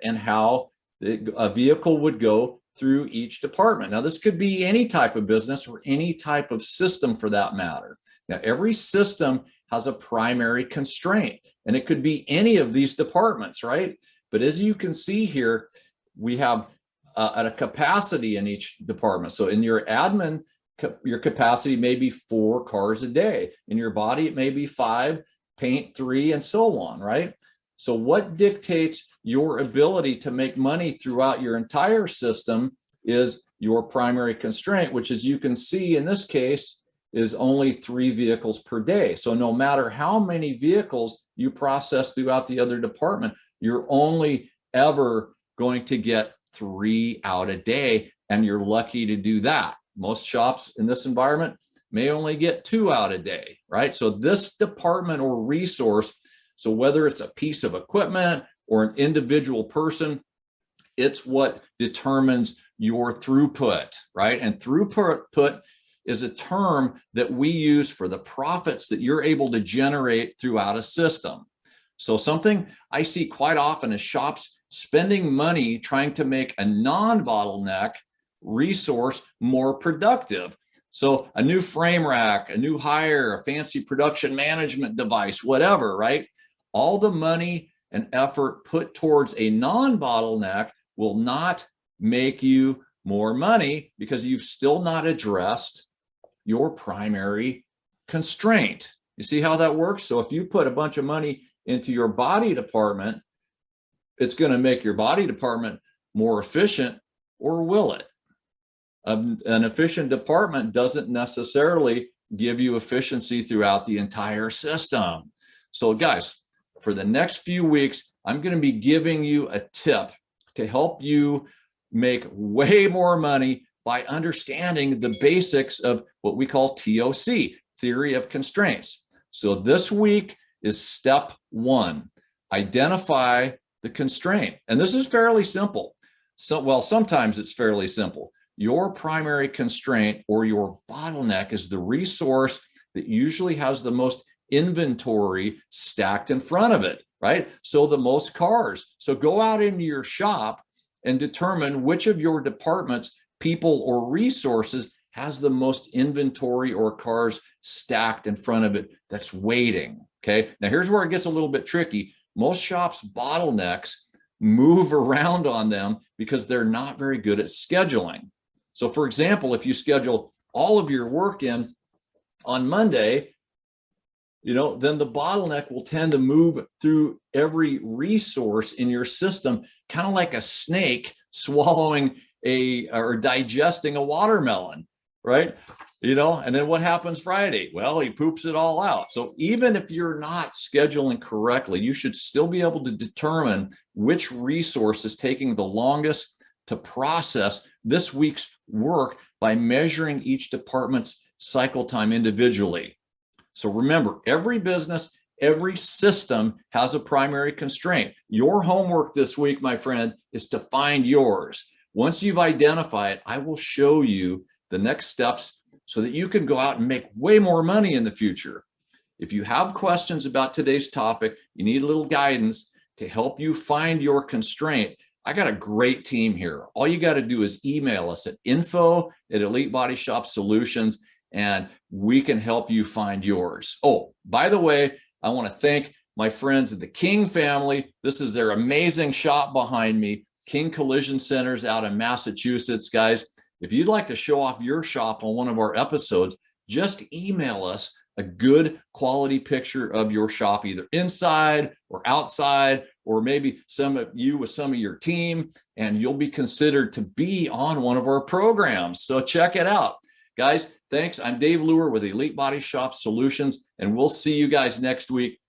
and how a vehicle would go through each department. Now, this could be any type of business or any type of system for that matter. Now, every system has a primary constraint, and it could be any of these departments, right? But as you can see here, we have at a capacity in each department. So in your admin, your capacity may be 4 cars a day. In your body, it may be 5, paint 3, and so on, right? So what dictates your ability to make money throughout your entire system is your primary constraint, which, as you can see in this case, is only 3 vehicles per day. So no matter how many vehicles you process throughout the other department, you're only ever going to get 3 out a day, and you're lucky to do that. Most shops in this environment may only get 2 out a day, right? So this department or resource, so whether it's a piece of equipment or an individual person, it's what determines your throughput, right? And throughput is a term that we use for the profits that you're able to generate throughout a system. So something I see quite often is shops spending money trying to make a non-bottleneck resource more productive. So a new frame rack, a new hire, a fancy production management device, whatever, right? All the money and effort put towards a non-bottleneck will not make you more money because you've still not addressed your primary constraint. You see how that works? So if you put a bunch of money into your body department, it's going to make your body department more efficient, or will it? An efficient department doesn't necessarily give you efficiency throughout the entire system. So guys, for the next few weeks, I'm going to be giving you a tip to help you make way more money by understanding the basics of what we call TOC, theory of constraints. So this week is step 1, identify the constraint. And this is fairly simple. So, well, sometimes it's fairly simple. Your primary constraint or your bottleneck is the resource that usually has the most inventory stacked in front of it, right? So the most cars. So go out into your shop and determine which of your departments, people, or resources has the most inventory or cars stacked in front of it that's waiting. Okay, now here's where it gets a little bit tricky. Most shops' bottlenecks move around on them because they're not very good at scheduling. So for example, if you schedule all of your work in on Monday, then the bottleneck will tend to move through every resource in your system, kind of like a snake swallowing or digesting a watermelon, right? And then what happens Friday? Well, he poops it all out. So even if you're not scheduling correctly, you should still be able to determine which resource is taking the longest to process this week's work by measuring each department's cycle time individually. So remember, every business, every system has a primary constraint. Your homework this week, my friend, is to find yours. Once you've identified it, I will show you the next steps so that you can go out and make way more money in the future. If you have questions about today's topic, you need a little guidance to help you find your constraint, I got a great team here. All you got to do is email us at info@Elite Body Shop Solutions, and we can help you find yours. Oh, by the way, I want to thank my friends at the King family. This is their amazing shop behind me, King Collision Centers out in Massachusetts. Guys, if you'd like to show off your shop on one of our episodes, just email us a good quality picture of your shop, either inside or outside, or maybe some of you with some of your team, and you'll be considered to be on one of our programs. So check it out. Guys, thanks. I'm Dave Luehr with Elite Body Shop Solutions, and we'll see you guys next week.